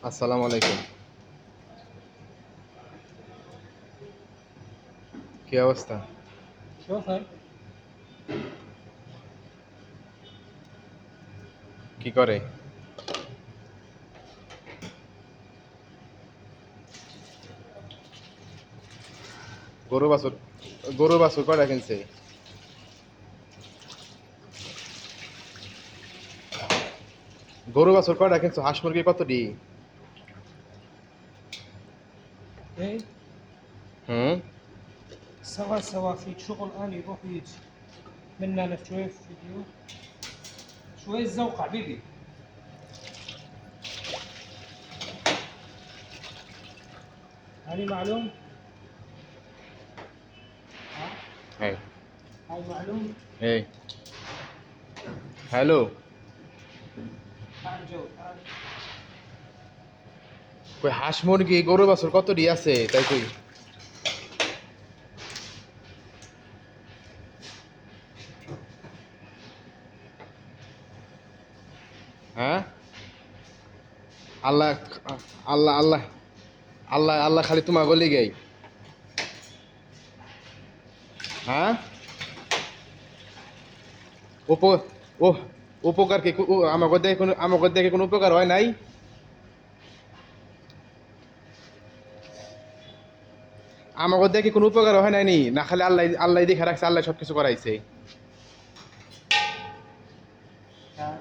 আসসালামু আলাইকুম। কি অবস্থা? شوف هاي. কি করে? গরু বাছুর গরু বাছুর কয়টা কিনছে? গরু বাছুর কয়টা কিনছো? হাঁস মুরগি কতটি? ايه. হুম। سوا سوا في شغل اني يروح ويجي منا انا شوي فيديو شوي الذوق حبيبي. هاني معلوم. ها. এই هاي معلوم. এই হ্যালো। تعال جو تعال. কই হাঁস মুরগি গরু বাছুর কতটি আছে তাই কই? হ্যাঁ। আল্লাহ আল্লাহ আল্লাহ আল্লাহ আল্লাহ খালি তোমার গলি গাই। হ্যাঁ। উপ ও উপকার কি আমাকে দেখে কোনো উপকার হয় নাই? আমাকে দেখে কোনো উপকার হয় নাই নি না, খালি আল্লাহ আল্লাহ দেখে রাখছে, আল্লাহ সবকিছু করাইছে। تعال.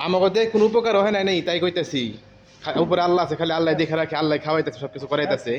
আমাকে দেখে কোনো উপকার হয় নাই তাই কইতেছি। উপরে আল্লাহ আছে, খালি আল্লাহ দেখে রাখে, আল্লাহ খাওয়াইতেছে, সবকিছু هات করাইতেছে।